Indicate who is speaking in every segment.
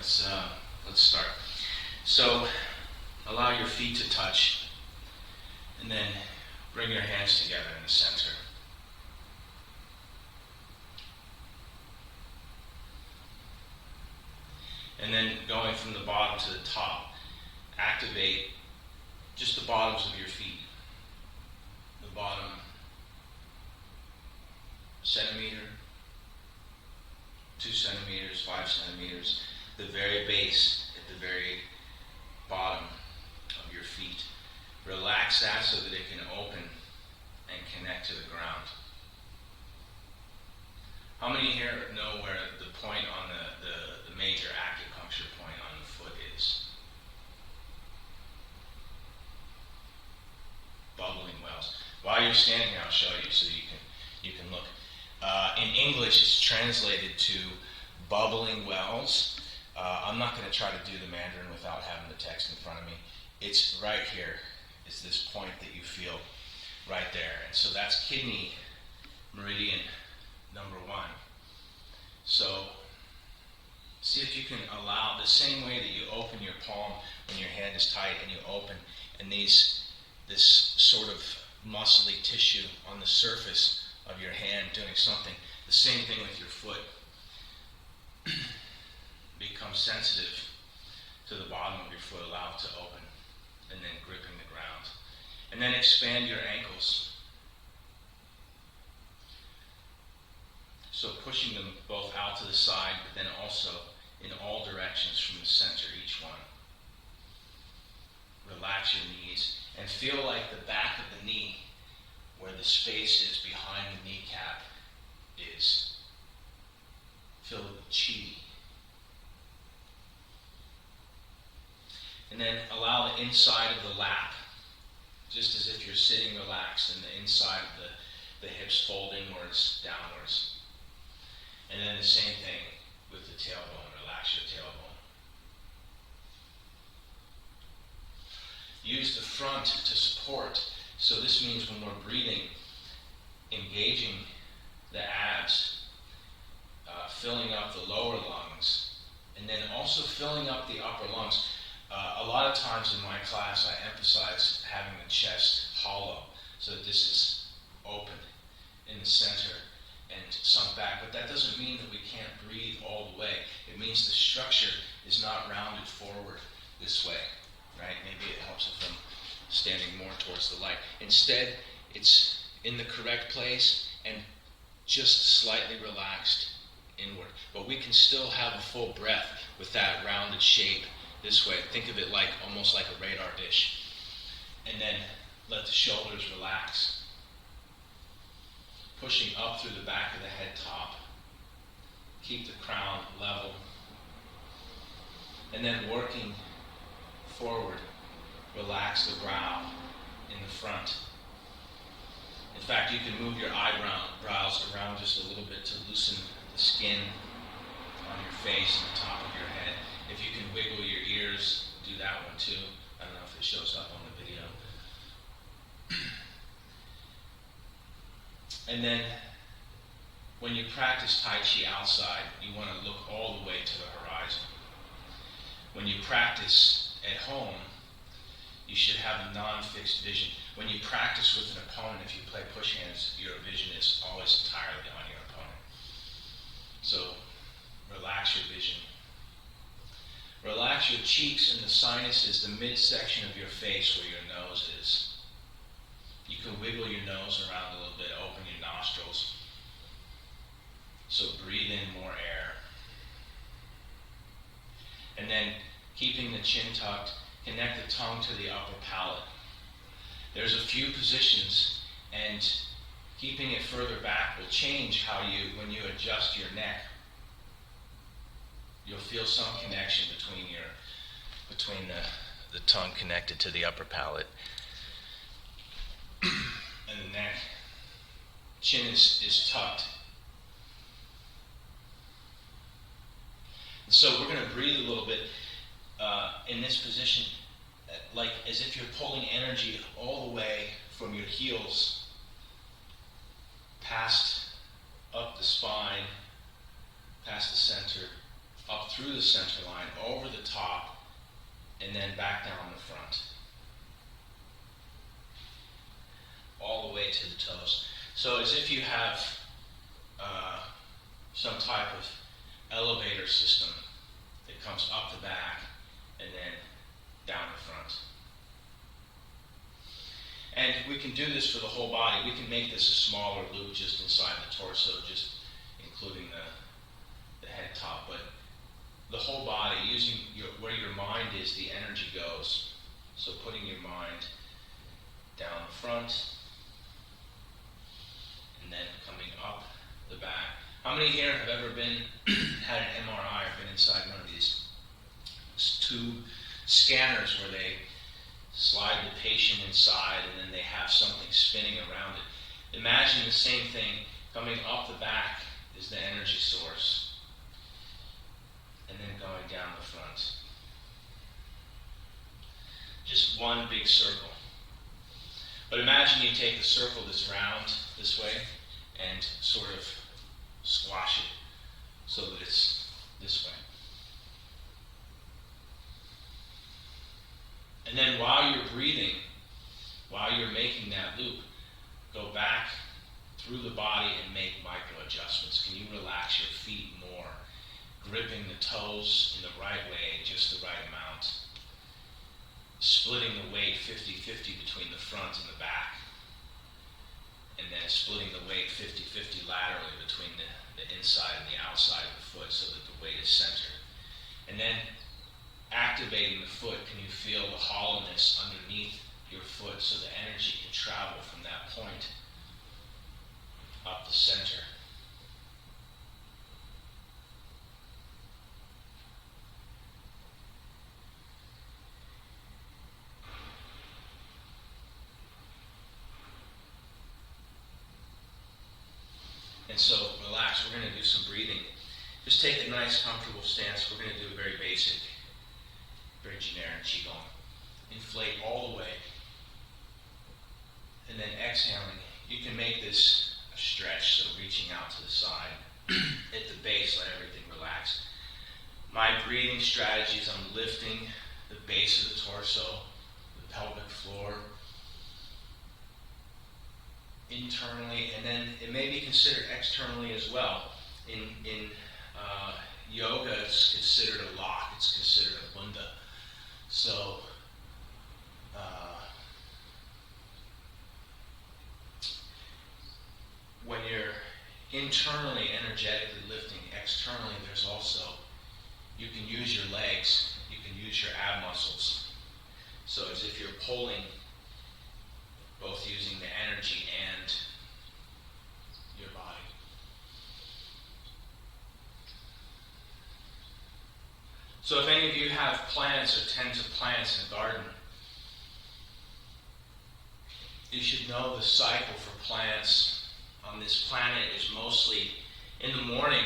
Speaker 1: Let's start. So allow your feet to touch, and then bring your hands together in the center. And then going from the bottom to the top, activate just the bottoms of your feet. The bottom centimeter, 2 centimeters, 5 centimeters, the very base at the very bottom of your feet. Relax that so that it can open and connect to the ground. How many here know where the point on the major acupuncture point on the foot is? Bubbling wells. While you're standing here, I'll show you so you can look. In English, it's translated to bubbling wells. I'm not going to try to do the Mandarin without having the text in front of me. It's right here. It's this point that you feel right there. And so that's kidney meridian number 1. So see if you can allow the same way that you open your palm when your hand is tight and you open, and this sort of muscly tissue on the surface of your hand doing something. The same thing with your foot. Become sensitive to the bottom of your foot, allow it to open, and then gripping the ground. And then expand your ankles. So pushing them both out to the side, but then also in all directions from the center, each one. Relax your knees and feel like the back of the knee, where the space is behind the kneecap, is filled with chi. And then allow the inside of the lap, just as if you're sitting relaxed, and the inside of the hips fold inwards, downwards. And then the same thing with the tailbone. Relax your tailbone. Use the front to support. So this means when we're breathing, engaging the abs, filling up the lower lungs, and then also filling up the upper lungs. A lot of times in my class, I emphasize having the chest hollow, so that this is open in the center and sunk back. But that doesn't mean that we can't breathe all the way. It means the structure is not rounded forward this way, right? Maybe it helps if I'm standing more towards the light. Instead, it's in the correct place and just slightly relaxed inward. But we can still have a full breath with that rounded shape this way. Think of it like almost like a radar dish. And then let the shoulders relax. Pushing up through the back of the head top. Keep the crown level. And then working forward. Relax the brow in the front. In fact, you can move your eyebrows around just a little bit to loosen the skin on your face and the top of your head. If you can wiggle your ears, do that one too. I don't know if it shows up on the video. And then, when you practice Tai Chi outside, you want to look all the way to the horizon. When you practice at home, you should have a non-fixed vision. When you practice with an opponent, if you play push hands, your vision is always entirely on your opponent. So, relax your vision. Relax your cheeks and the sinuses, the midsection of your face where your nose is. You can wiggle your nose around a little bit, open your nostrils. So breathe in more air. And then, keeping the chin tucked, connect the tongue to the upper palate. There's a few positions, and keeping it further back will change how when you adjust your neck, you'll feel some connection between the tongue connected to the upper palate and the neck. Chin is tucked. And so we're going to breathe a little bit in this position, like as if you're pulling energy all the way from your heels past up the spine, past the center, up up through the center line, over the top, and then back down the front. All the way to the toes. So as if you have some type of elevator system that comes up the back and then down the front. And we can do this for the whole body. We can make this a smaller loop just inside the torso, just including the head top, but the whole body, using where your mind is, the energy goes. So putting your mind down the front, and then coming up the back. How many here have ever had an MRI or been inside one of these tube scanners where they slide the patient inside and then they have something spinning around it? Imagine the same thing. Coming up the back is the energy source, and then going down the front. Just one big circle. But imagine you take a circle that's round this way and sort of squash it so that it's this way. And then while you're breathing, while you're making that loop, go back through the body and make micro adjustments. Can you relax your feet more? Gripping the toes in the right way, just the right amount. Splitting the weight 50-50 between the front and the back. And then splitting the weight 50-50 laterally between the inside and the outside of the foot so that the weight is centered. And then activating the foot, can you feel the hollowness underneath your foot so the energy can travel from that point up the center? And so relax, we're going to do some breathing. Just take a nice comfortable stance. We're going to do a very basic, very generic Qigong. Inflate all the way. And then exhaling. You can make this a stretch, so reaching out to the side. At the base, let everything relax. My breathing strategies, I'm lifting the base of the torso, the pelvic floor, internally, and then it may be considered externally as well. In yoga, it's considered a lock, it's considered a bandha. So, when you're internally energetically lifting, externally there's also, you can use your legs, you can use your ab muscles. So as if you're pulling, both using the energy and your body. So if any of you have plants or tend to plants in a garden, you should know the cycle for plants on this planet is mostly in the morning.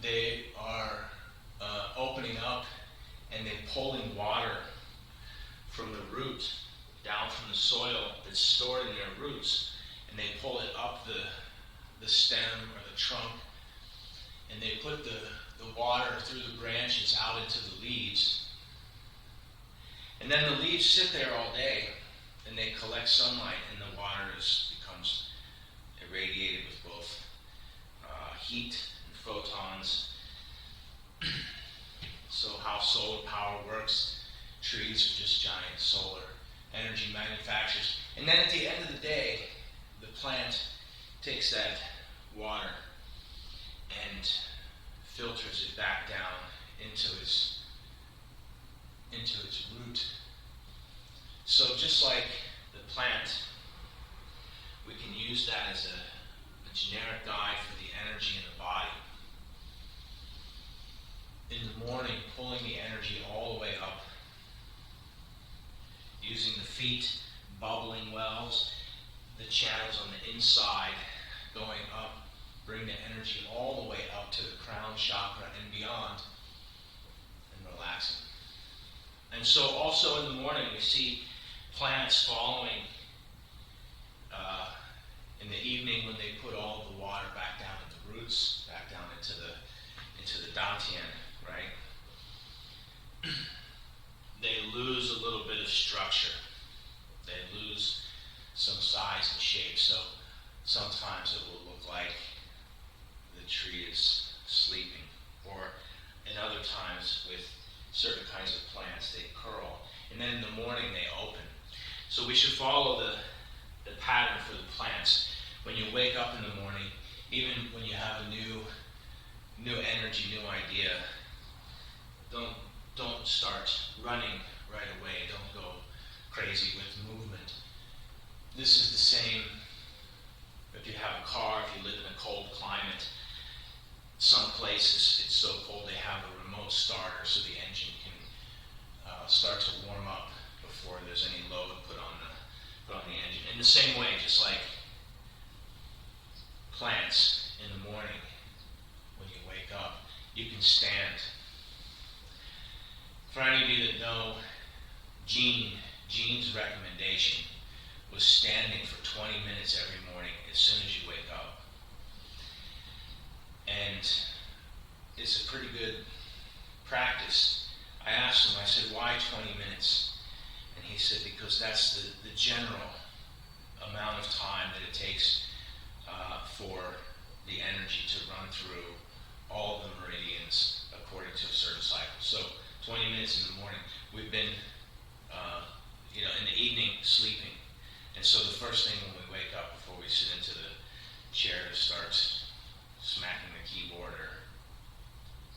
Speaker 1: They are opening up and they're pulling water from the root down from the soil that's stored in their roots, and they pull it up the stem or the trunk, and they put the water through the branches out into the leaves. And then the leaves sit there all day, and they collect sunlight, and the water becomes irradiated with both heat and photons. So how solar power works, trees are just giant solar energy manufacturers. And then at the end of the day, the plant takes that water and filters it back down into its root. So just like the plant, we can use that as a generic guide for the energy in the body. In the morning, pulling the energy all the way up, using the feet, bubbling wells, the channels on the inside going up, bring the energy all the way up to the crown chakra and beyond, and relaxing. And so also in the morning we see plants following in the evening when they put all of the water back down at the roots, back down into shape. So sometimes it will look like the tree is sleeping, or in other times with certain kinds of plants they curl, and then in the morning they open. So we should follow the pattern for the plants. When you wake up in the morning, even when you have a new energy, new idea, don't start running right away. Don't go crazy with movement. This is the same if you have a car, if you live in a cold climate. Some places it's so cold they have a remote starter so the engine can start to warm up before there's any load put on the engine. In the same way, just like plants in the morning, when you wake up, you can stand. For any of you that know Gene's recommendation was standing for 20 minutes every morning as soon as you wake up. And it's a pretty good practice. I asked him, I said, why 20 minutes? And he said, because that's the general amount of time that it takes for the energy to run through all the meridians according to a certain cycle. So 20 minutes in the morning. We've been, in the evening sleeping. And so the first thing when we wake up before we sit into the chair to start smacking the keyboard or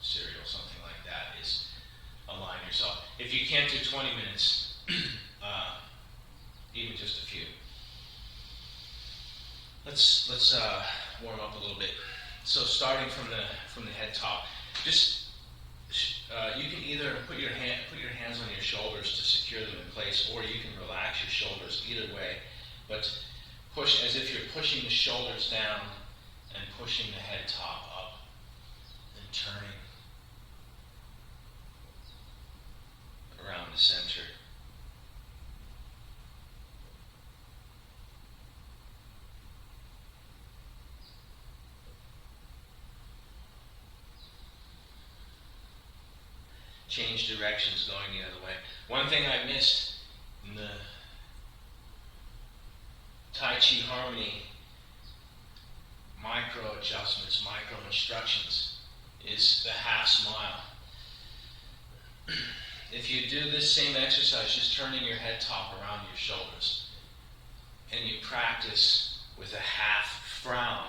Speaker 1: cereal, something like that, is align yourself. If you can't do 20 minutes, even just a few, let's warm up a little bit. So starting from the head top, just you can either put your hands on your shoulders to secure them in place, or you can relax your shoulders. Either way, but push as if you're pushing the shoulders down and pushing the head top up, and turning around the center. Change directions going the other way. One thing I missed in the Tai Chi Harmony micro adjustments, micro instructions, is the half smile. If you do this same exercise, just turning your head top around your shoulders, and you practice with a half frown,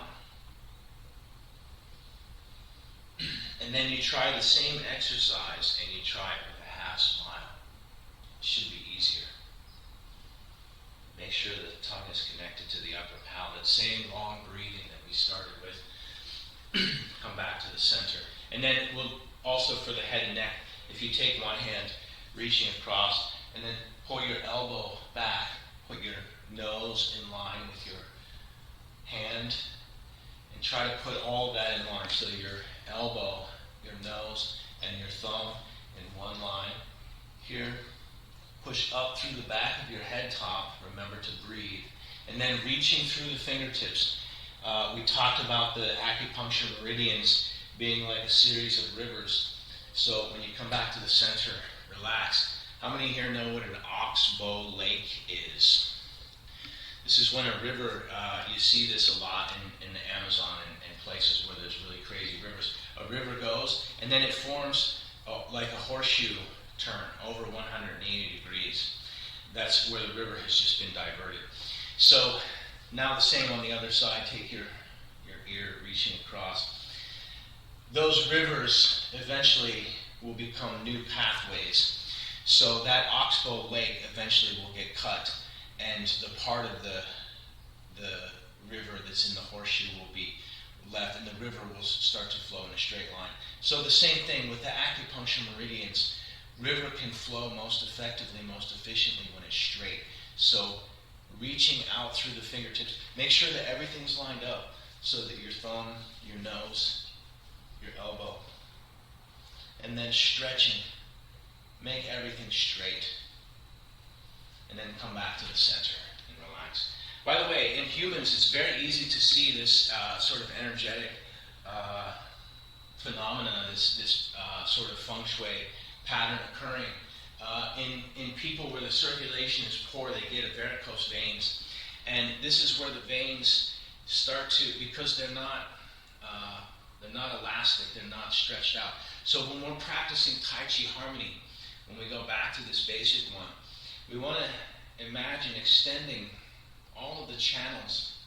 Speaker 1: and then you try the same exercise and you try it with a half smile, it should be easier. Make sure the tongue is connected to the upper palate. Same long breathing that we started with. Come back to the center. And then we'll also, for the head and neck, if you take one hand, reaching across, and then pull your elbow back, put your nose in line with your hand, and try to put all of that in line. So your elbow, your nose, and your thumb in one line. Here, push up through the back of your head top. Remember to breathe. And then reaching through the fingertips. We talked about the acupuncture meridians being like a series of rivers. So when you come back to the center, relax. How many here know what an oxbow lake is? This is when a river, you see this a lot in the Amazon and places where there's really crazy rivers. A river goes, and then it forms like a horseshoe turn over 180 degrees. That's where the river has just been diverted. So now the same on the other side. Take your ear reaching across. Those rivers eventually will become new pathways. So that oxbow lake eventually will get cut, and the part of the river that's in the horseshoe will be left, and the river will start to flow in a straight line. So the same thing with the acupuncture meridians. River can flow most effectively, most efficiently when it's straight. So reaching out through the fingertips, make sure that everything's lined up so that your thumb, your nose, your elbow, and then stretching, make everything straight, and then come back to the center and relax. By the way, in humans, it's very easy to see this sort of energetic phenomena, this sort of feng shui pattern occurring. In people where the circulation is poor, they get varicose veins, And this is where the veins start to, because they're not elastic, they're not stretched out. So when we're practicing Tai Chi Harmony, when we go back to this basic one, we want to imagine extending all of the channels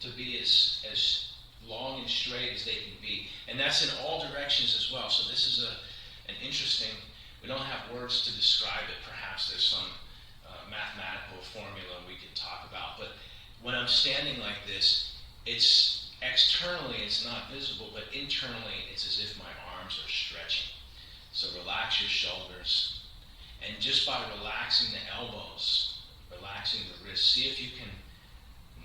Speaker 1: to be as long and straight as they can be. And that's in all directions as well. So this is an interesting, we don't have words to describe it. Perhaps there's some mathematical formula we could talk about. But when I'm standing like this, it's externally it's not visible, but internally it's as if my arms are stretching. So relax your shoulders. And just by relaxing the elbows, relaxing the wrists, see if you can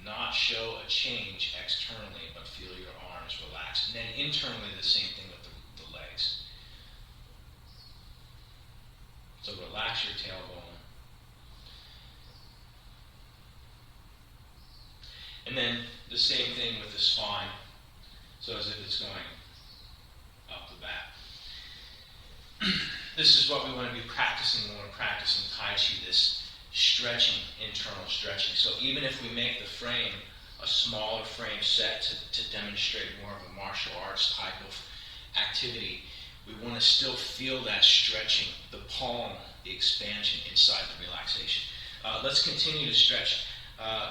Speaker 1: not show a change externally, but feel your arms relax. And then internally, the same thing with the legs. So relax your tailbone. And then the same thing with the spine. So as if it's going up the back. This is what we want to be practicing when we're practicing Tai Chi, this stretching, internal stretching. So even if we make the frame a smaller frame set to demonstrate more of a martial arts type of activity, we want to still feel that stretching, the palm, the expansion inside the relaxation. Let's continue to stretch.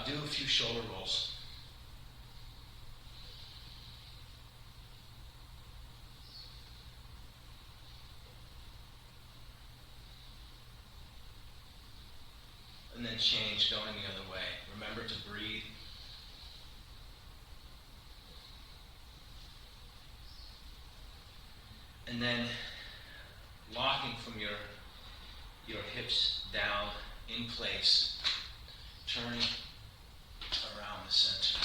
Speaker 1: Do a few shoulder rolls. And then change, going the other way. Remember to breathe. And then locking from your hips down in place, turning around the center.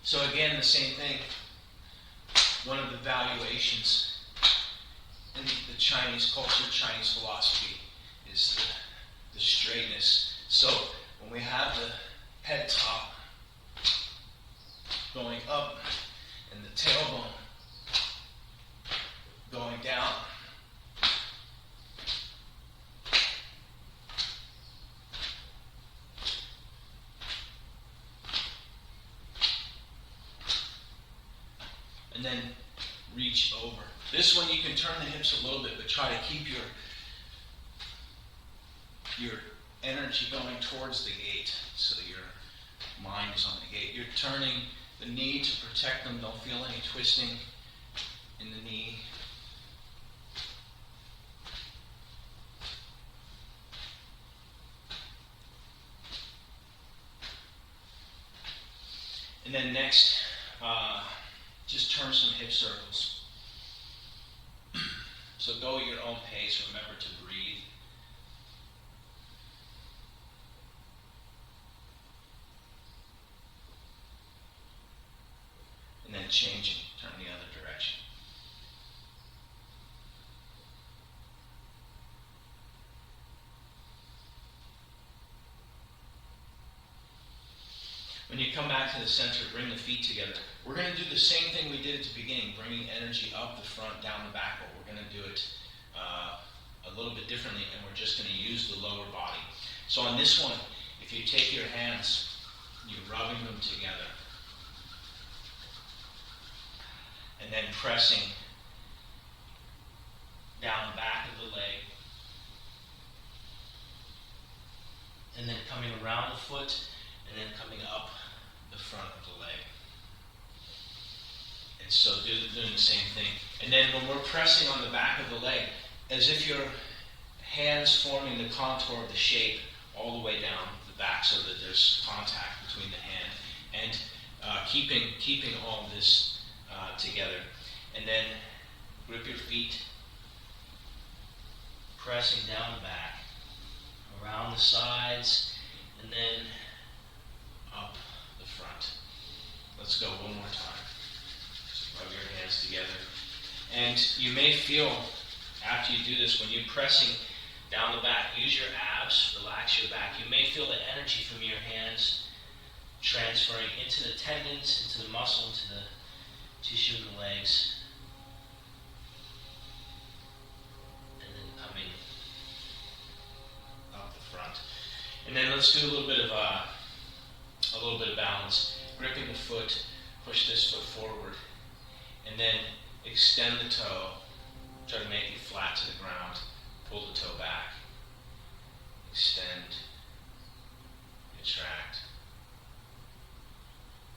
Speaker 1: So again, the same thing. One of the valuations in the Chinese culture, Chinese philosophy, is the straightness. So when we have the head top going up and the tailbone going down, and then reach over. This one you can turn the hips a little bit, but try to keep your energy going towards the gate, so your mind is on the gate. You're turning the knee to protect them. Don't feel any twisting in the knee. And then next, just turn some hip circles. So go at your own pace. Remember to breathe. And then changing, turn the other direction. When you come back to the center, bring the feet together. We're going to do the same thing we did at the beginning, bringing energy up the front, down the back, but we're going to do it a little bit differently, and we're just going to use the lower body. So on this one, if you take your hands, you're rubbing them together, and then pressing down the back of the leg, and then coming around the foot, and then coming up the front of the leg. And so doing the same thing. And then when we're pressing on the back of the leg, as if your hands forming the contour of the shape all the way down the back, so that there's contact between the hand, and keeping all of this together. And then grip your feet, pressing down the back, around the sides, and then up the front. Let's go one more time. Just rub your hands together. And you may feel, after you do this, when you're pressing down the back, use your abs, relax your back. You may feel the energy from your hands transferring into the tendons, into the muscle, into the tissue of the legs. And then let's do a little bit of balance. Gripping the foot, push this foot forward, and then extend the toe. Try to make it flat to the ground. Pull the toe back. Extend, retract,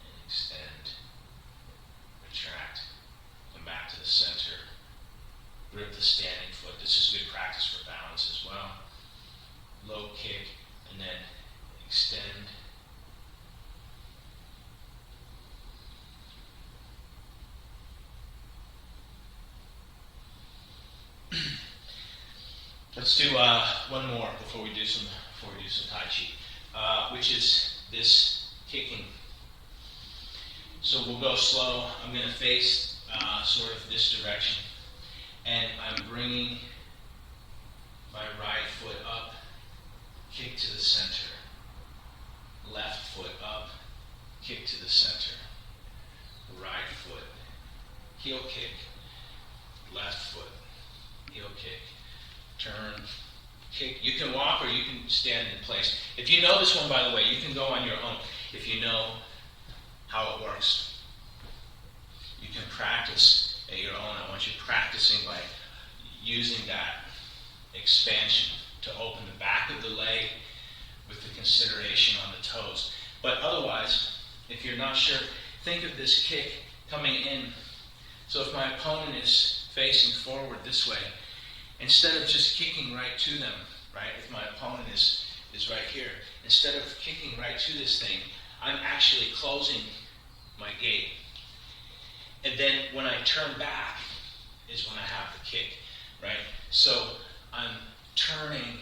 Speaker 1: and extend, retract. Come back to the center. Grip the standing foot. This is good practice for balance as well. Low kick, and then extend. Let's do one more before we do some Tai Chi, which is this kicking. So we'll go slow. I'm going to face sort of this direction, and I'm bringing my right foot up, kick to the center. Left foot up, kick to the center. Right foot, heel kick. Left foot, heel kick. Turn, kick. You can walk or you can stand in place. If you know this one, by the way, you can go on your own if you know how it works. You can practice at your own. I want you practicing by using that expansion to open the back of the leg with the consideration on the toes. But otherwise, if you're not sure, think of this kick coming in. So if my opponent is facing forward this way, instead of just kicking right to them, right, if my opponent is right here, instead of kicking right to this thing, I'm actually closing my gate. And then when I turn back is when I have the kick, right? So I'm turning,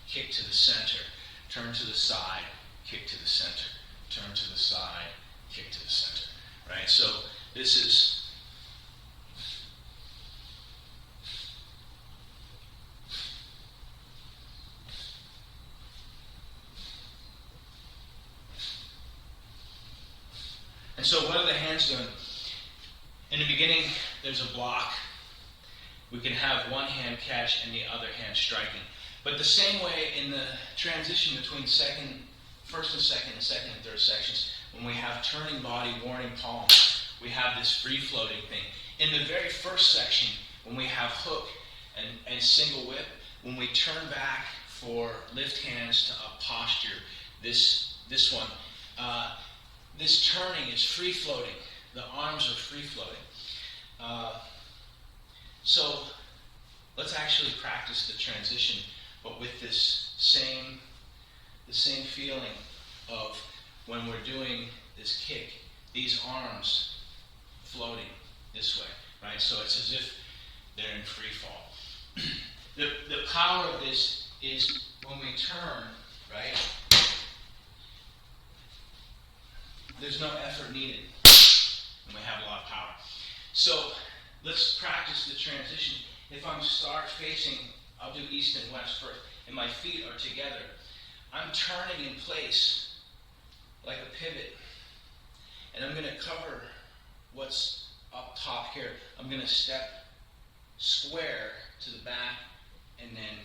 Speaker 1: kick to the center, turn to the side, kick to the center, turn to the side, kick to the center, right? So this is and so what are the hands doing? In the beginning, there's a block. We can have one hand catch and the other hand striking. But the same way in the transition between first and second and third sections, when we have turning body, warning palm, we have this free-floating thing. In the very first section, when we have hook and single whip, when we turn back for lift hands to up posture, this one, this turning is free-floating. The arms are free-floating. So let's actually practice the transition, but with the same feeling of when we're doing this kick, these arms floating this way, right? So it's as if they're in free fall. The power of this is when we turn, right? There's no effort needed, and we have a lot of power. So let's practice the transition. If I'm start facing, I'll do east and west first, and my feet are together. I'm turning in place like a pivot, and I'm going to cover what's up top here. I'm going to step square to the back and then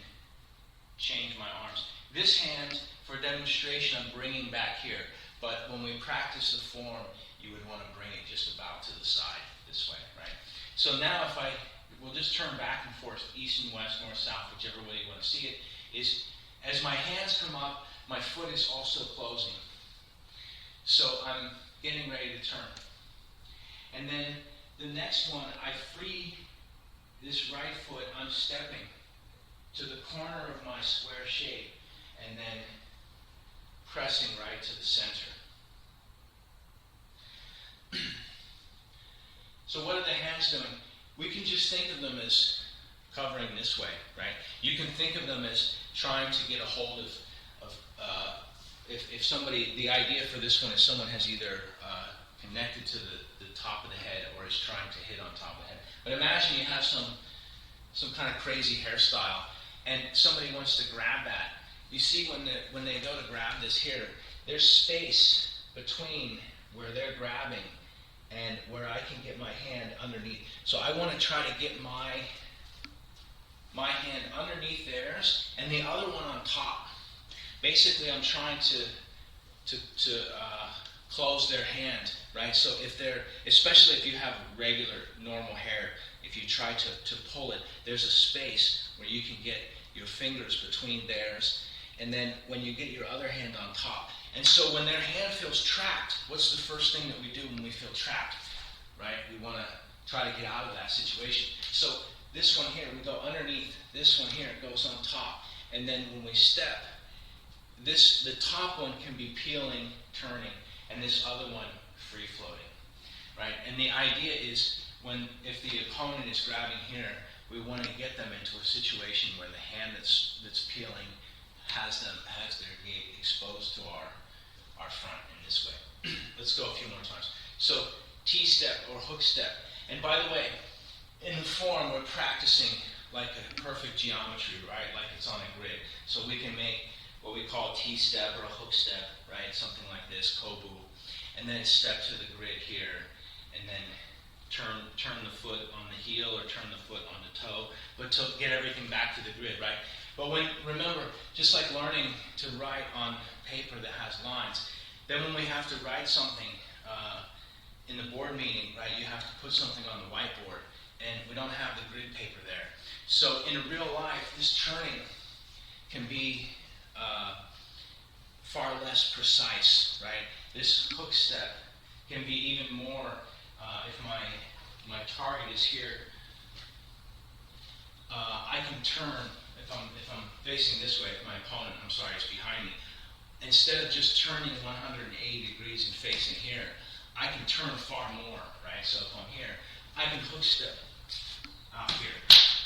Speaker 1: change my arms. This hand, for demonstration, I'm bringing back here. But when we practice the form, you would want to bring it just about to the side, this way, right? So now we'll just turn back and forth, east and west, north, south, whichever way you want to see it, is as my hands come up, my foot is also closing. So I'm getting ready to turn. And then the next one, I free this right foot, I'm stepping to the corner of my square shape, and then pressing right to the center. So what are the hands doing? We can just think of them as covering this way, right? You can think of them as trying to get a hold of if somebody, the idea for this one is someone has either connected to the top of the head or is trying to hit on top of the head. But imagine you have some kind of crazy hairstyle and somebody wants to grab that. You see when they go to grab this here, there's space between where they're grabbing and where I can get my hand underneath. So I want to try to get my hand underneath theirs and the other one on top. basically I'm trying to close their hand, right? So if they're, especially if you have regular, normal hair, if you try to pull it, there's a space where you can get your fingers between theirs, and then when you get your other hand on top. And so when their hand feels trapped, what's the first thing that we do when we feel trapped, right? We want to try to get out of that situation. So this one here, we go underneath, this one here goes on top, and then when we step, the top one can be peeling, turning, and this other one free floating, right? And the idea is if the opponent is grabbing here, we want to get them into a situation where the hand that's peeling has their gate exposed to our front in this way. Let's go a few more times. So T-step or hook step. And by the way, in the form we're practicing like a perfect geometry, right? Like it's on a grid. So we can make what we call T-step or a hook step, right? Something like this, kobu. And then step to the grid here, and then turn the foot on the heel or turn the foot on the toe, but to get everything back to the grid, right? But remember, just like learning to write on paper that has lines, then when we have to write something in the board meeting, right, you have to put something on the whiteboard, and we don't have the grid paper there. So in real life, this turning can be far less precise, right? This hook step can be even more, if my target is here, I can turn, if I'm facing this way, if my opponent, I'm sorry, is behind me, instead of just turning 180 degrees and facing here, I can turn far more, right? So if I'm here, I can hook step out here,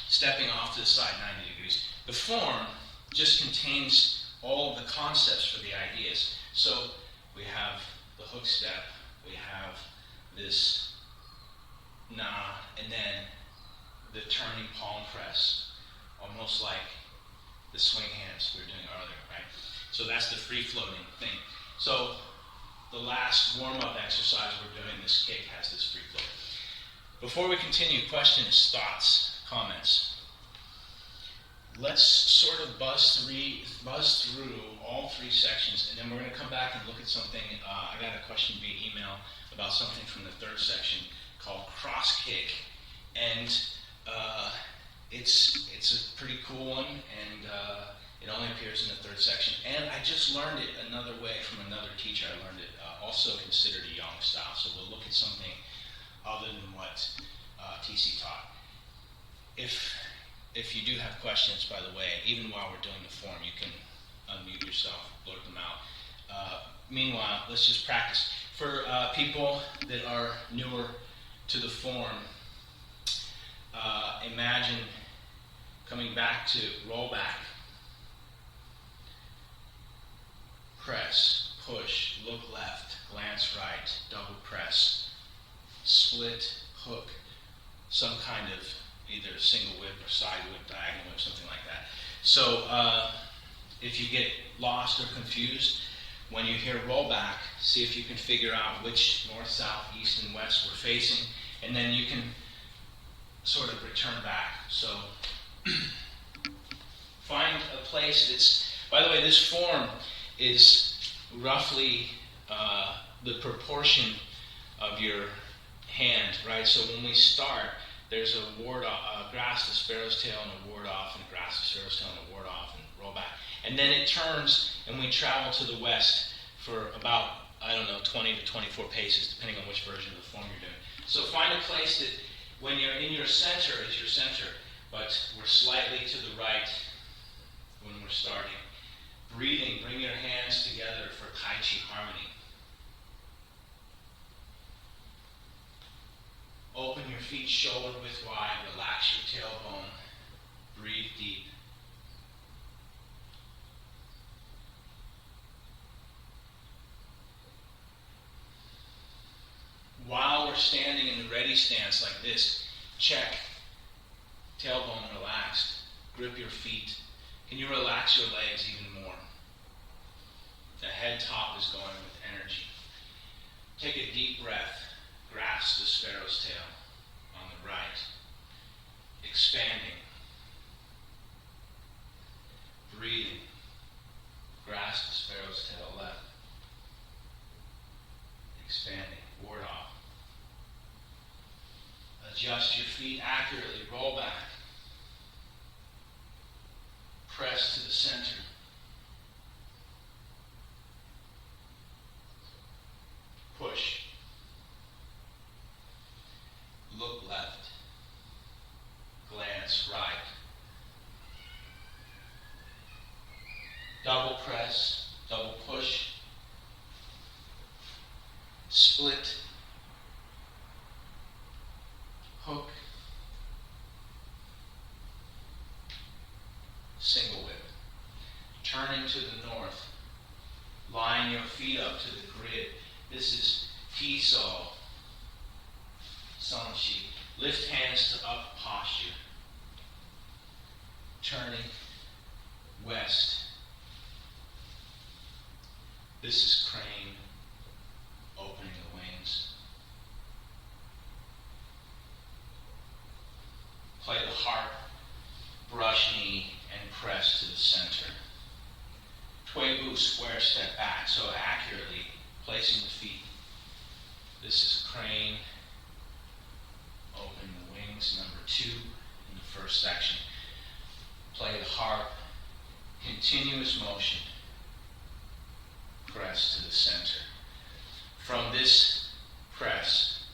Speaker 1: stepping off to the side 90 degrees. The form just contains all of the concepts for the ideas. So we have the hook step, we have this na, and then the turning palm press, almost like the swing hands we were doing earlier, right? So that's the free floating thing. So the last warm-up exercise we're doing, this kick has this free float. Before we continue, questions, thoughts, comments? Let's sort of buzz through all three sections, and then we're going to come back and look at something. I got a question via email about something from the third section called cross kick, and it's a pretty cool one, and it only appears in the third section. And I just learned it another way from another teacher. I learned it also considered a Yang style. So we'll look at something other than what TC taught. If you do have questions, by the way, even while we're doing the form, you can unmute yourself, blurt them out. Meanwhile, let's just practice. For people that are newer to the form, imagine coming back to roll back, press, push, look left, glance right, double press, split, hook, some kind of either single whip or side whip, diagonal whip, something like that. So if you get lost or confused, when you hear roll back, see if you can figure out which north, south, east, and west we're facing, and then you can sort of return back. So find a place that's, by the way, this form is roughly the proportion of your hand, right? So when we start, there's a ward off, grasp the sparrow's tail and a ward off, and grasp the sparrow's tail and a ward off, and roll back. And then it turns, and we travel to the west for about, 20 to 24 paces, depending on which version of the form you're doing. So find a place that, when you're in your center, is your center, but we're slightly to the right when we're starting. Breathing, bring your hands together for Tai Chi harmony. Open your feet shoulder width wide, relax your tailbone, breathe deep. While we're standing in the ready stance like this, check, tailbone relaxed, grip your feet. Can you relax your legs even more? The head top is going with energy. Take a deep breath. Grasp the sparrow's tail on the right. Expanding. Breathing. Grasp double press, double push, split, hook, single whip. Turning to the north, line your feet up to the grid. This is Tiso, Sanshi. Lift hands to up posture. Turning west. This is crane, opening the wings. Play the harp, brush knee, and press to the center. Tuebu, square step back, so accurately placing the feet. This is crane, open the wings, number 2 in the first section. Play the harp, continuous motion, press to the center. From this press,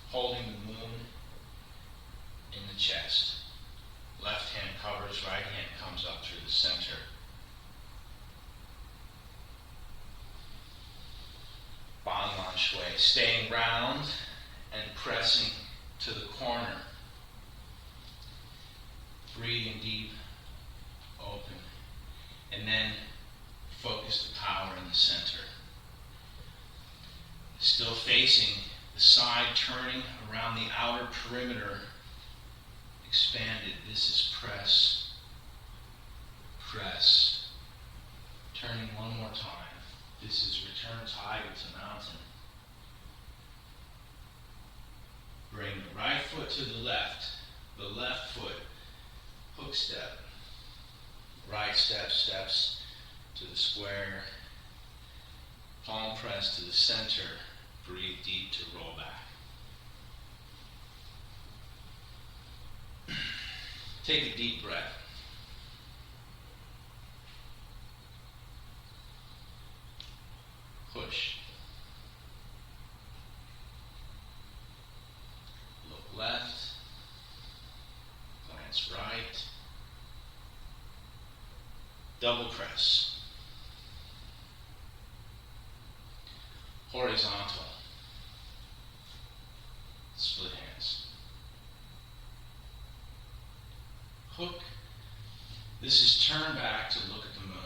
Speaker 1: holding the moon in the chest. Left hand covers, right hand comes up through the center. Banlan Shui, staying round and pressing to the corner. Breathing deep, open, and then focus the power in the center. Still facing the side, turning around the outer perimeter, expanded. This is press, press. Turning one more time. This is return tiger to mountain. Bring the right foot to the left foot, hook step. Right step steps to the square. Palm press to the center. Breathe deep to roll back. Take a deep breath. Push. Look left. Glance right. Double press. Horizontal. Split hands. Hook. This is turn back to look at the moon.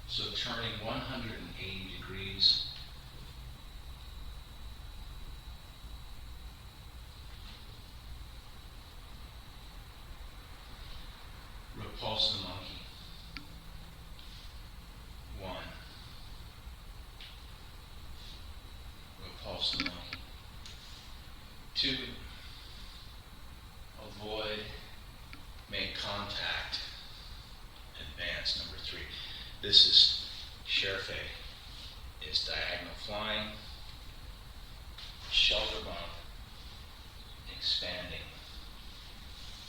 Speaker 1: So turning 180 degrees. Repulse the monkey. 1. Repulse the monkey. 2. Avoid. Make contact. Advance, number 3. This is Sherfei. It's diagonal flying. Shoulder bump. Expanding.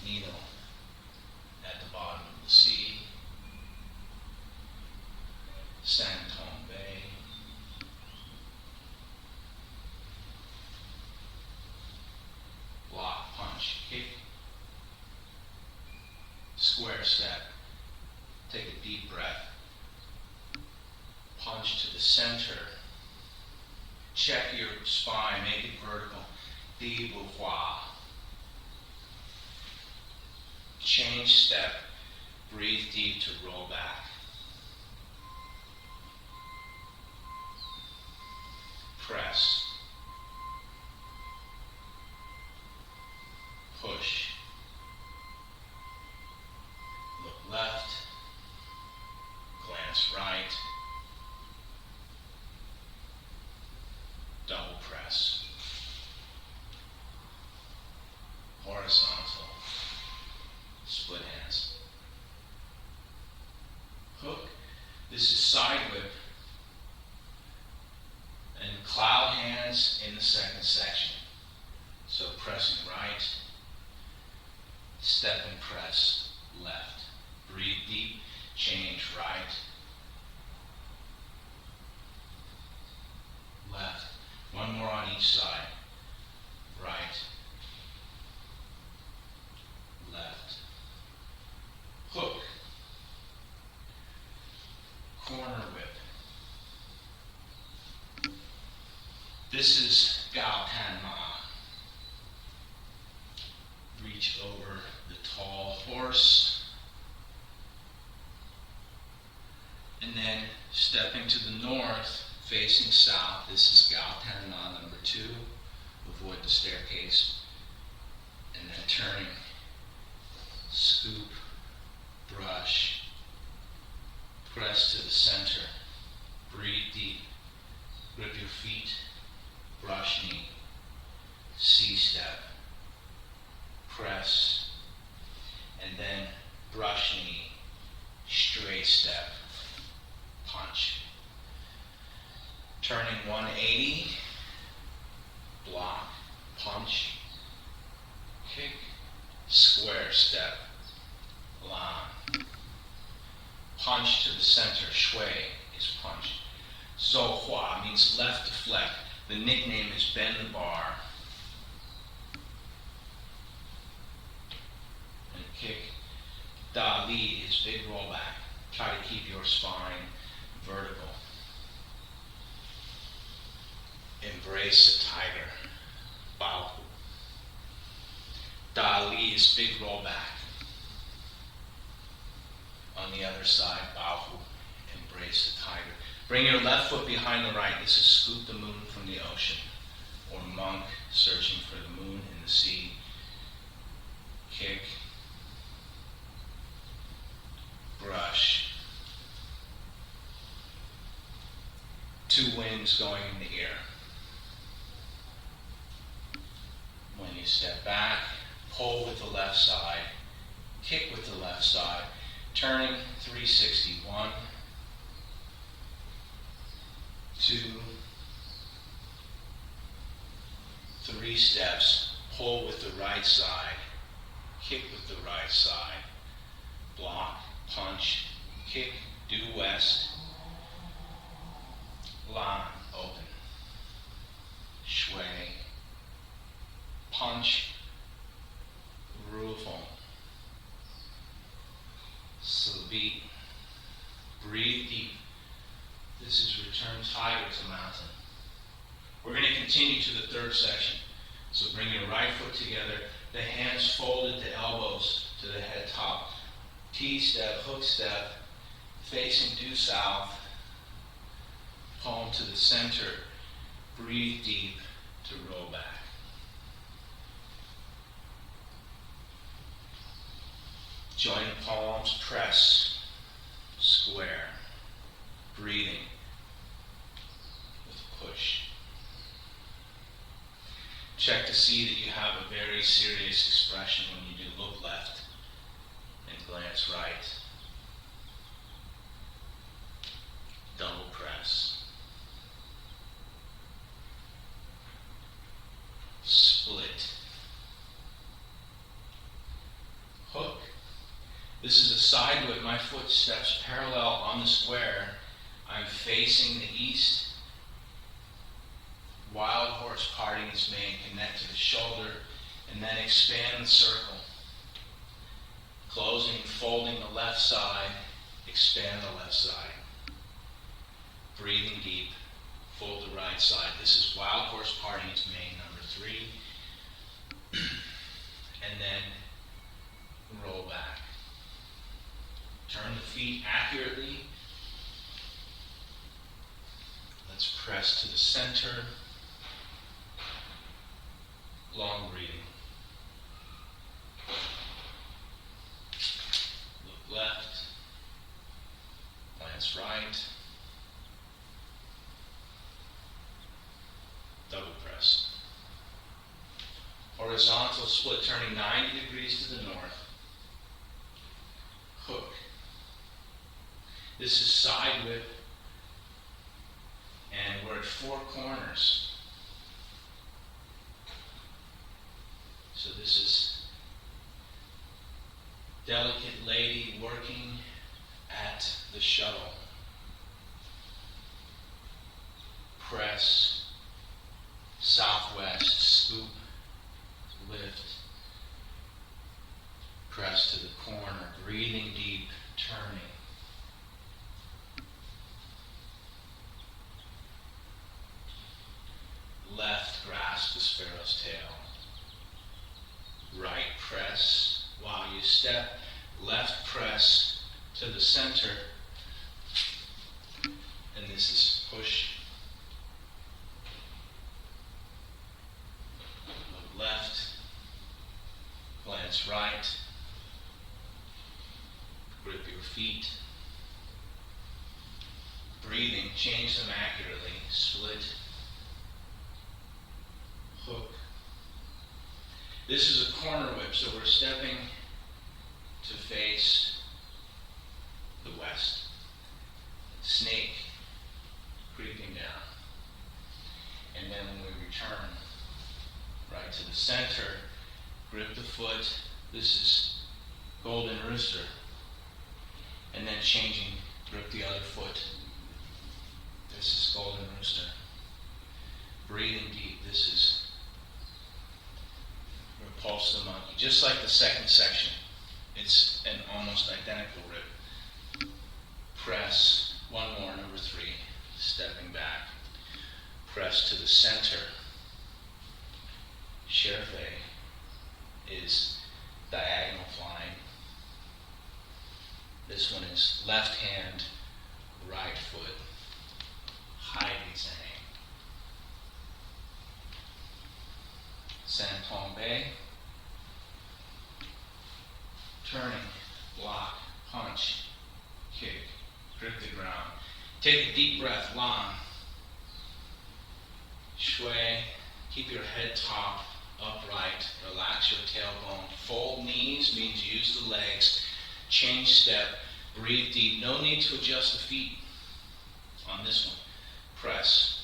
Speaker 1: Needle at the bottom of the sea. Santon Bay. Block, punch, kick. Square step. Take a deep breath. Punch to the center. Check your spine, make it vertical. Di bu hua. Change step. Breathe deep to roll back. Press. Push. Look left. Glance right. Double press. Horizontal. Split hands. Hook. This is side whip. And cloud hands in the second section. So pressing right. Step and press left. Breathe deep. Change right. Left. One more on each side. Right. Left. Hook. this is Gao Tan Ma. Reach over the tall horse. And then stepping to the north, facing south, this is Gao Tan Ma number 2. Avoid the staircase. And then turning, scoop, brush, press to the center, breathe deep, grip your feet, brush knee, C-step, press, and then brush knee, straight step, punch. Turning 180, block, punch, kick, square step, line. Punch to the center, shui is punch. Zhou Hua means left deflect. The nickname is bend the bar. And kick. Da Li is big rollback. Try to keep your spine vertical. Embrace the tiger. Bao Hu. Da Li is big rollback. On the other side, Bao Hu. Embrace the tiger. Bring your left foot behind the right. This is scoop the moon from the ocean. Or monk searching for the moon in the sea. Kick. Brush. 2 wings going in the ear. When you step back, pull with the left side. Kick with the left side. Turning 360. 1, 2, 3 steps. Pull with the right side. Kick with the right side. Block, punch, kick, due west. Line, open. Shui. Punch. Rufeng. Sleep. Breathe deep. This is return tiger to mountain. We're going to continue to the third section. So bring your right foot together, the hands folded to elbows to the head top. T-step, hook step, facing due south, palm to the center. Breathe deep to roll back. Join palms, press, square, breathing with a push. Check to see that you have a very serious expression when you do look left and glance right. Double press. Split. Hook. This is a side whip. My foot steps parallel on the square. I'm facing the east. Wild horse parting its mane, connect to the shoulder, and then expand the circle. Closing, folding the left side, expand the left side. Breathing deep, fold the right side. This is wild horse parting its mane, number 3. And then roll back. Turn the feet accurately. Let's press to the center. Long breathing. Look left. Glance right. Double press. Horizontal split, turning 90 degrees to the north. Hook. This is side whip, and we're at 4 corners. So this is delicate lady working at the shuttle. Press, southwest, scoop, lift, press to the corner, breathing deep, turning. center, and this is push. Look left, glance right, grip your feet. Breathing, change them accurately. Split, hook. This is a corner whip, so we're stepping to face the west. Snake, creeping down. And then when we return right to the center, grip the foot. This is golden rooster. And then changing, grip the other foot. This is golden rooster. Breathing deep. This is repulse the monkey. Just like the second section, it's an almost identical rip. Press. One more, number 3. Stepping back. Press to the center. Sherfe is diagonal flying. This one is left hand, right foot. Hiding Zhang. Santombe. Turning, block, punch, kick, grip the ground. Take a deep breath, long. Shui, keep your head top, upright, relax your tailbone. Fold knees means use the legs. Change step, breathe deep. No need to adjust the feet on this one. Press.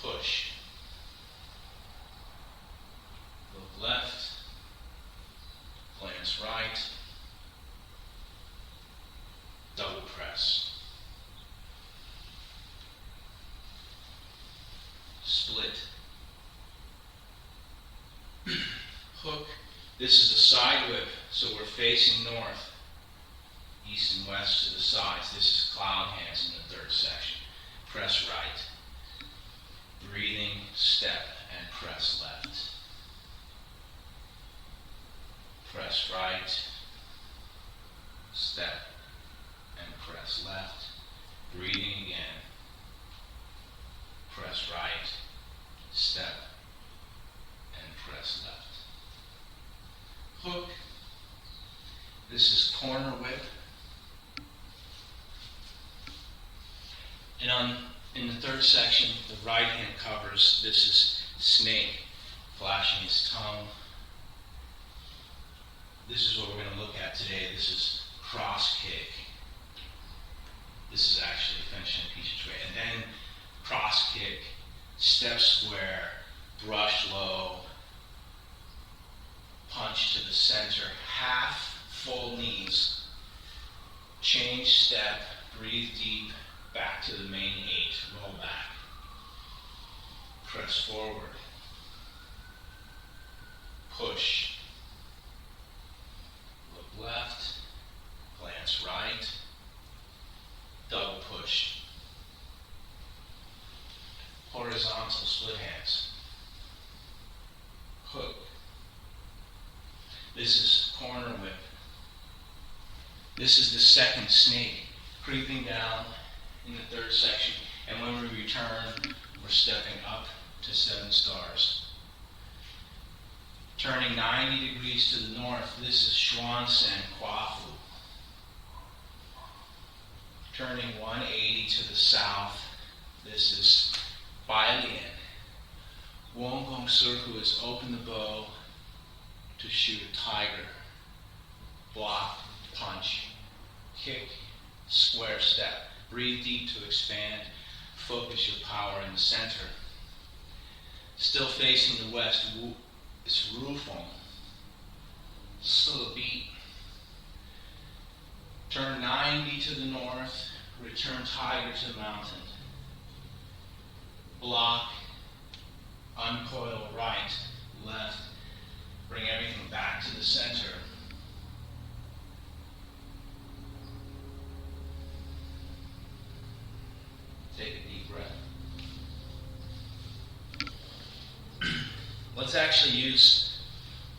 Speaker 1: Push. Look left. Glance right. Double press. Split. Hook. This is the side whip, so we're facing north. East and west to the sides. This is cloud hands in the third section. Press right. Breathing, step, and press left. Press right. Step, and press left. Breathing again. Press right. Step, and press left. Hook. This is corner whip. And in the third section, the right hand covers. This is snake, flashing his tongue. This is what we're going to look at today. This is cross kick. This is actually finishing a piece of tray. And then cross kick, step square, brush low, punch to the center, half full knees, change step, breathe deep, back to the main 8, roll back, press forward, push, look left, glance right, double push, horizontal split hands, hook. This is corner whip. This is the second snake, creeping down in the third section. And when we return, we're stepping up to 7 stars. Turning 90 degrees to the north, this is Xuan Sen Kuafu. Turning 180 to the south, this is Bai Lian. Wong Gong Circle is open the bow to shoot a tiger. Block, punch, kick, square step. Breathe deep to expand. Focus your power in the center. Still facing the west, it's Rufeng. Slow beat. Turn 90 to the north. Return tiger to the mountain. Block. Uncoil right, left. Bring everything back to the center. Take a deep breath. Let's actually use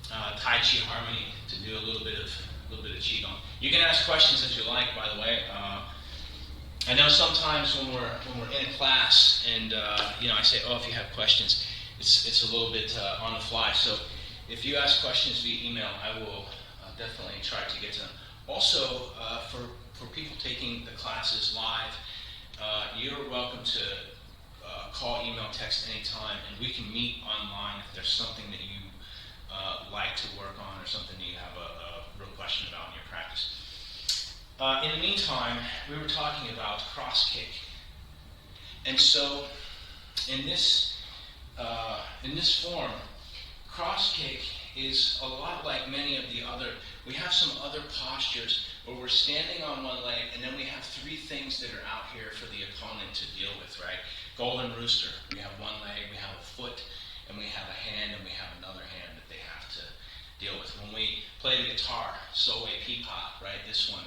Speaker 1: Tai Chi Harmony to do a little bit of little bit of qigong. You can ask questions as you like, by the way. I know sometimes when we're in a class and I say, oh, if you have questions, it's a little bit on the fly. So if you ask questions via email, I will definitely try to get to them. Also, for people taking the classes live, you're welcome to call, email, text anytime, and we can meet online if there's something that you like to work on or something that you have a real question about in your practice. In the meantime, we were talking about cross kick, and so in this form, cross kick is a lot like many of the other. We have some other postures where we're standing on one leg, and then we have three things that are out here for the opponent to deal with, right? Golden Rooster, we have one leg, we have a foot, and we have a hand, and we have another hand that they have to deal with. When we play the guitar, Soe Pipa, right? This one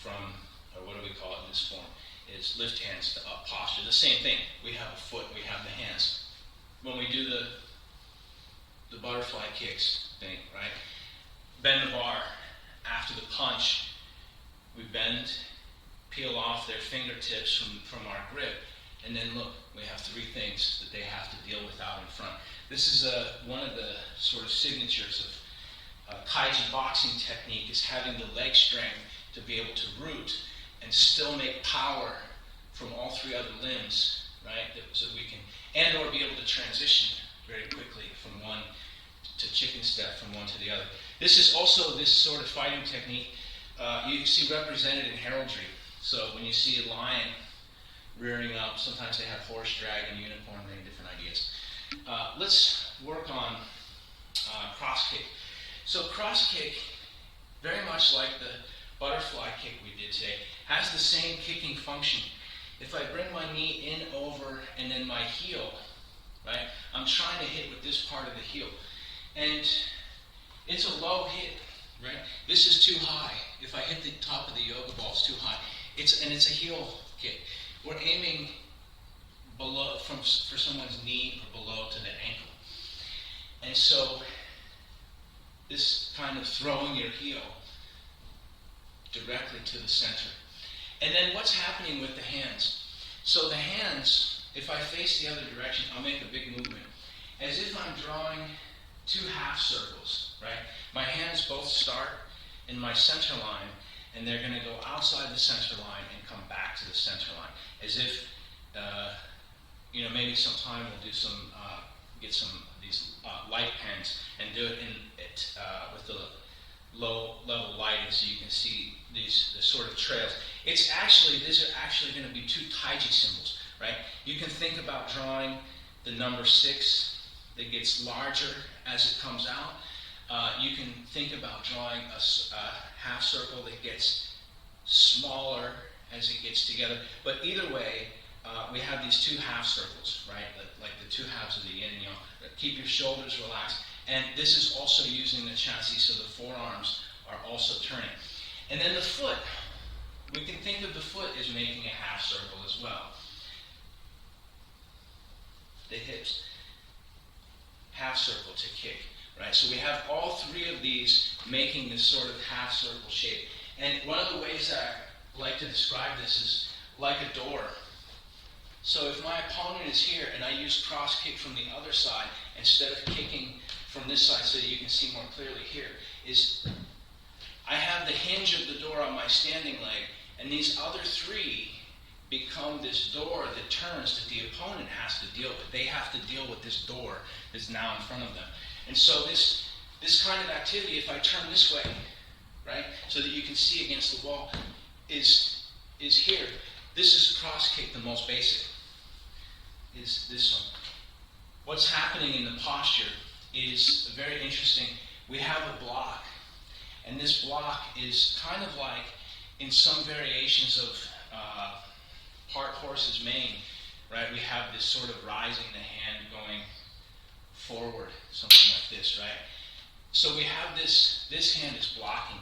Speaker 1: or what do we call it in this form, is lift hands to up posture. The same thing. We have a foot, we have the hands. When we do the butterfly kicks thing, right? Bend the bar. After the punch, we bend, peel off their fingertips from our grip, and then look, we have three things that they have to deal with out in front. This is one of the sort of signatures of Kaiji boxing technique, is having the leg strength to be able to root and still make power from all three other limbs, right? So we can, and or be able to transition very quickly from one to chicken step, from one to the other. This is also this sort of fighting technique you see represented in heraldry. So when you see a lion rearing up, sometimes they have horse, dragon, unicorn, many different ideas. Let's work on cross kick. So cross kick, very much like the butterfly kick we did today, has the same kicking function. If I bring my knee in over and then my heel, right, I'm trying to hit with this part of the heel. And it's a low hit, right? This is too high. If I hit the top of the yoga ball, it's too high. It's a heel kick. We're aiming below, for someone's knee or below to the ankle. And so this kind of throwing your heel directly to the center. And then what's happening with the hands? So the hands, if I face the other direction, I'll make a big movement. As if I'm drawing two half circles, right? My hands both start in my center line, and they're going to go outside the center line and come back to the center line. As if, maybe sometime we'll do get some of these light pens and do it with the low level lighting so you can see these sort of trails. These are actually going to be two Taiji symbols, right? You can think about drawing the number 6 that gets larger as it comes out. You can think about drawing a half circle that gets smaller as it gets together. But either way, we have these two half circles, right? Like the two halves of the yin and yang. Keep your shoulders relaxed. And this is also using the chassis, so the forearms are also turning. And then the foot, we can think of the foot as making a half circle as well. The hips, half circle to kick, right? So we have all three of these making this sort of half circle shape. And one of the ways that I like to describe this is like a door. So if my opponent is here and I use cross kick from the other side, instead of kicking from this side so that you can see more clearly here, is I have the hinge of the door on my standing leg, and these other three become this door that turns that the opponent has to deal with. They have to deal with this door that's now in front of them. And so this kind of activity, if I turn this way, right, so that you can see against the wall, is here. This is cross kick, the most basic, is this one. What's happening in the posture is very interesting. We have a block, and this block is kind of like, in some variations of part horse's mane, right? We have this sort of rising the hand going forward, something like this, right? So we have this hand is blocking,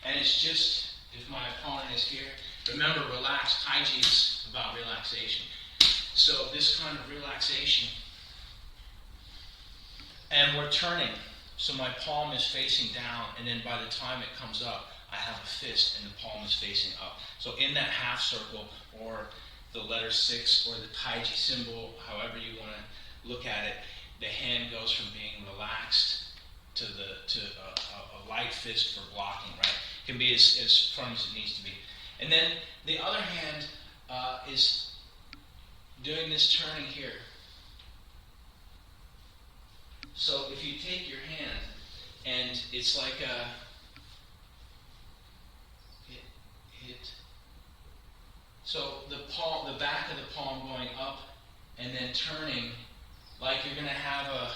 Speaker 1: and it's just, if my opponent is here, remember, relax. Taiji is about relaxation. So this kind of relaxation, and we're turning. So my palm is facing down, and then by the time it comes up, I have a fist and the palm is facing up. So in that half circle, or the letter 6, or the Taiji symbol, however you want to look at it, the hand goes from being relaxed to a light fist for blocking, right? It can be as firm as it needs to be. And then the other hand is doing this turning here. So if you take your hand, and it's like a hit. So the palm, the back of the palm going up, and then turning, like you're going to have a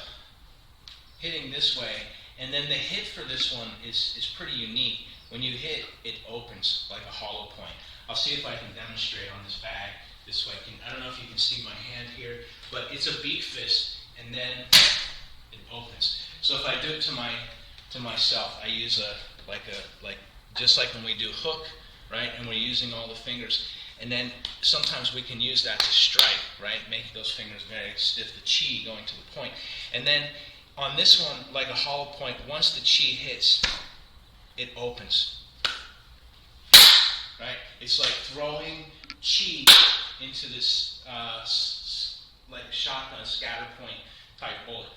Speaker 1: hitting this way. And then the hit for this one is pretty unique. When you hit, it opens like a hollow point. I'll see if I can demonstrate on this bag this way. I don't know if you can see my hand here, but it's a beak fist, and then it opens. So if I do it to myself, I use just like when we do hook, right? And we're using all the fingers. And then sometimes we can use that to strike, right? Make those fingers very stiff, the chi going to the point. And then on this one, like a hollow point, once the chi hits, it opens. Right? It's like throwing chi into this like a shotgun scatter point type bullet.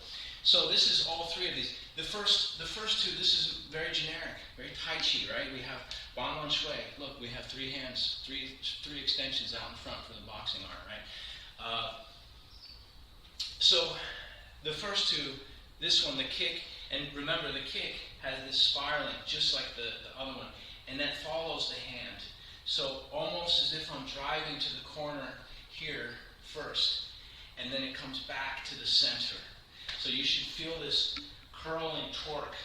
Speaker 1: So this is all three of these. The first two, this is very generic, very Tai Chi, right? We have Ban Wen Shui. Look, we have 3 hands, three extensions out in front for the boxing art, right? So the first two, this one, the kick, and remember the kick has this spiraling just like the other one, and that follows the hand. So almost as if I'm driving to the corner here first, and then it comes back to the center. So you should feel this curling torque,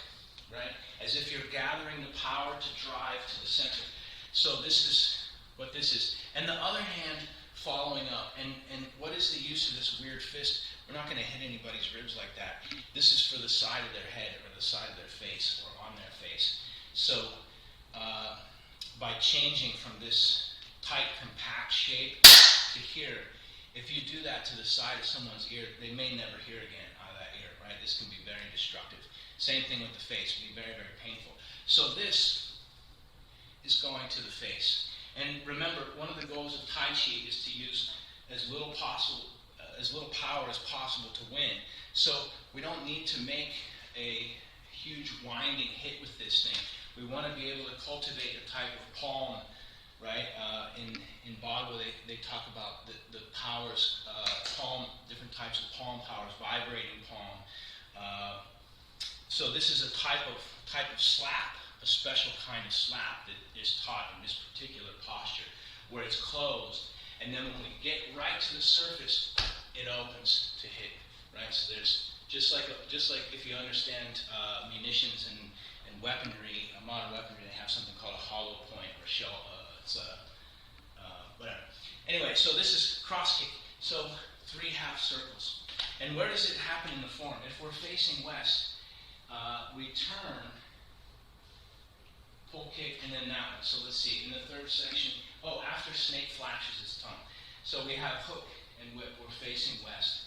Speaker 1: right? As if you're gathering the power to drive to the center. So this is what this is. And the other hand following up. And what is the use of this weird fist? We're not going to hit anybody's ribs like that. This is for the side of their head or the side of their face or on their face. So by changing from this tight, compact shape to here, if you do that to the side of someone's ear, they may never hear again out of that ear, right? This can be very destructive. Same thing with the face, it can be very, very painful. So this is going to the face. And remember, one of the goals of Tai Chi is to use as little power as possible to win. So we don't need to make a huge winding hit with this thing. We want to be able to cultivate a type of palm, right? In Bodwa, they talk about the powers, palm, different types of palm powers, vibrating palm. So this is a type of slap, a special kind of slap that is taught in this particular posture, where it's closed, and then when we get right to the surface, it opens to hit, right? So there's just like if you understand munitions and weaponry, modern weaponry, they have something called a hollow point or shell. Whatever. Anyway, so this is cross kick. So 3 half circles. And where does it happen in the form? If we're facing west, we turn, pull kick, and then that one. So let's see. In the third section, after snake flashes its tongue. So we have hook and whip. We're facing west.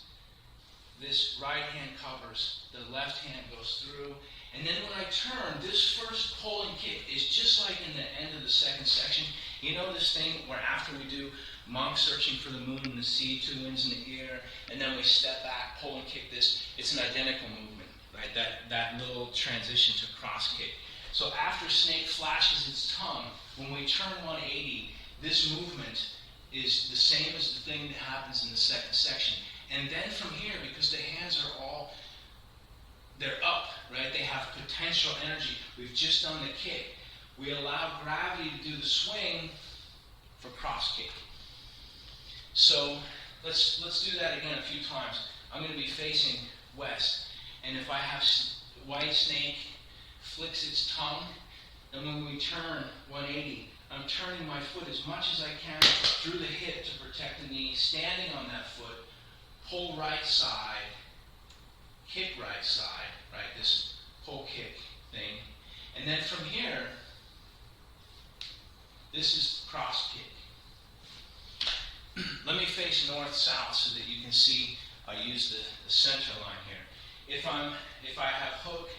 Speaker 1: This right hand covers, the left hand goes through, and then when I turn, this first pulling kick is just like in the end of the second section. You know this thing where after we do monk searching for the moon in the sea, 2 winds in the ear, and then we step back, pull and kick this. It's an identical movement, right? That little transition to cross kick. So after snake flashes its tongue, when we turn 180, this movement is the same as the thing that happens in the second section. And then from here, because the hands are they're up, right? They have potential energy. We've just done the kick. We allow gravity to do the swing for cross kick. So let's do that again a few times. I'm going to be facing west, and if I have white snake flicks its tongue, and when we turn 180, I'm turning my foot as much as I can through the hip to protect the knee, standing on that foot, pull right side, kick right side, right? This pull kick thing. And then from here, this is cross kick. Let me face north-south so that you can see I use the center line here. if I have hook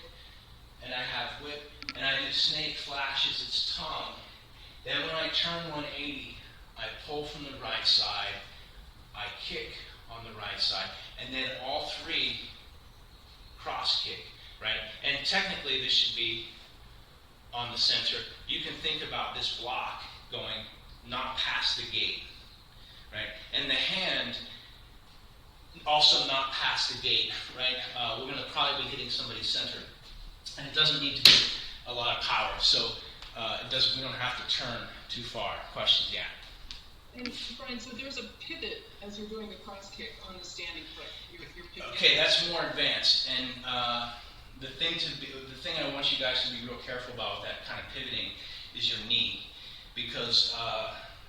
Speaker 1: and I have whip and I do snake flashes its tongue, then when I turn 180, I pull from the right side, I kick on the right side, and then all three cross kick, right? And technically this should be on the center. You can think about this block going not past the gate, right? And the hand also not past the gate, right? We're going to probably be hitting somebody's center. And it doesn't need to be a lot of power, so we don't have to turn too far. Questions? Yeah.
Speaker 2: And Brian, so there's a pivot as you're doing the cross kick on the standing foot. You're pivoting.
Speaker 1: Okay, that's more advanced. And the thing I want you guys to be real careful about with that kind of pivoting is your knee, because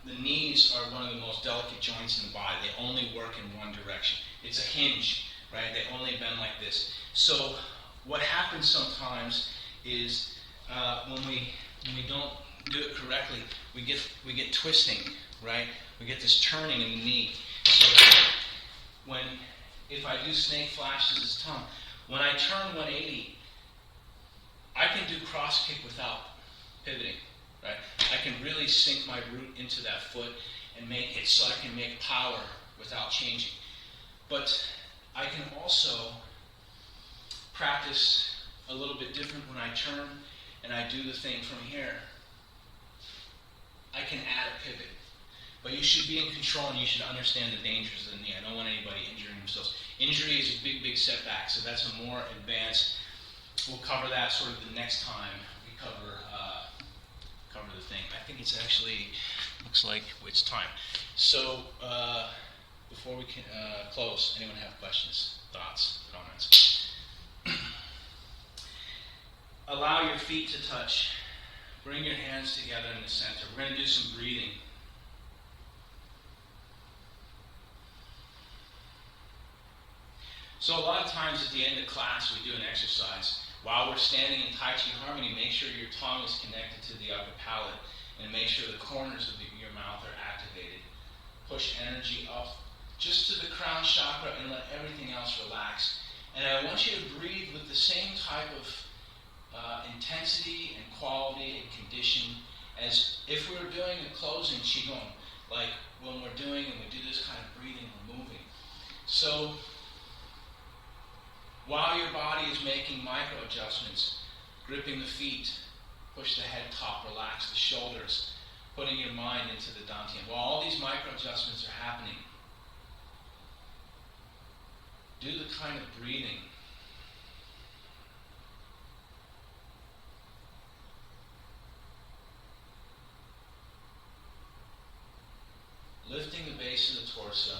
Speaker 1: the knees are one of the most delicate joints in the body. They only work in one direction. It's a hinge, right? They only bend like this. So what happens sometimes is when we don't do it correctly, we get twisting, right? We get this turning in the knee. So if I do snake flashes his tongue, when I turn 180, I can do cross kick without pivoting, right? I can really sink my root into that foot and make it so I can make power without changing. But I can also practice a little bit different when I turn and I do the thing from here. I can add a pivot. But you should be in control and you should understand the dangers of the knee. I don't want anybody injuring themselves. Injury is a big, big setback, so that's a more advanced. We'll cover that sort of the next time we cover the thing. I think it's actually, looks like it's time. So before we can close, anyone have questions, thoughts, comments? Allow your feet to touch. Bring your hands together in the center. We're going to do some breathing. So a lot of times at the end of class we do an exercise. While we're standing in Tai Chi Harmony, make sure your tongue is connected to the upper palate and make sure the corners of your mouth are activated. Push energy up just to the crown chakra and let everything else relax. And I want you to breathe with the same type of intensity and quality and condition as if we were doing a closing Qigong, like when we're doing and we do this kind of breathing or moving. So while your body is making micro adjustments, gripping the feet, push the head top, relax the shoulders, putting your mind into the Dantian. While all these micro adjustments are happening, do the kind of breathing lifting the base of the torso.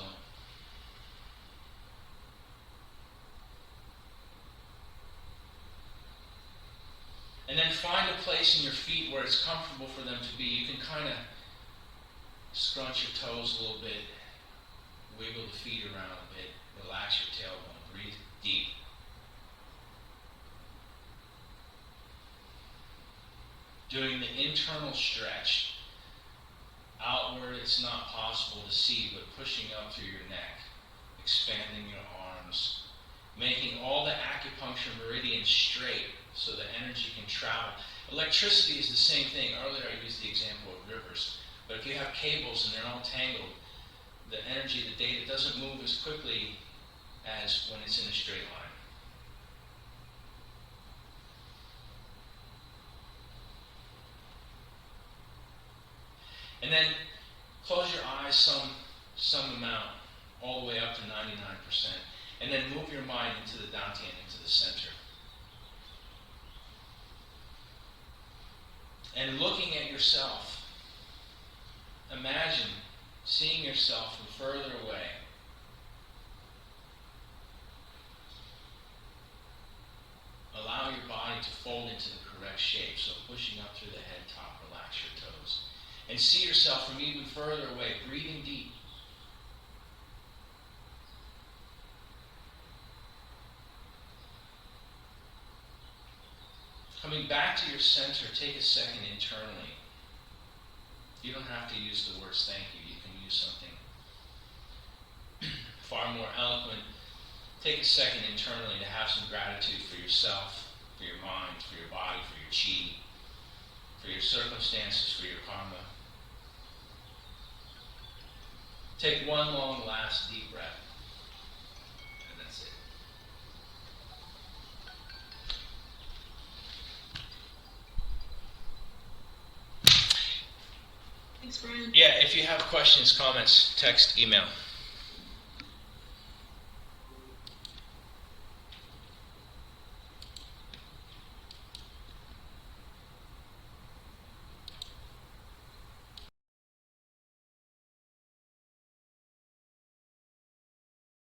Speaker 1: And then find a place in your feet where it's comfortable for them to be. You can kind of scrunch your toes a little bit, wiggle the feet around a bit, relax your tailbone, breathe deep. Doing the internal stretch. Outward, it's not possible to see, but pushing up through your neck, expanding your arms, making all the acupuncture meridians straight so the energy can travel. Electricity is the same thing. Earlier I used the example of rivers, but if you have cables and they're all tangled, the energy, the data doesn't move as quickly as when it's in a straight line. And then close your eyes some amount, all the way up to 99%. And then move your mind into the Dantian, into the center. And looking at yourself, imagine seeing yourself from further away. Allow your body to fold into the correct shape, so pushing up through the head top, relax your toes. And see yourself from even further away, breathing deep. Coming back to your center, take a second internally. You don't have to use the words thank you. You can use something far more eloquent. take a second internally to have some gratitude for yourself, for your mind, for your body, for your chi, for your circumstances, for your karma. Take one long, last, deep breath. And that's it.
Speaker 2: Thanks, Brian.
Speaker 1: Yeah, if you have questions, comments, text, email.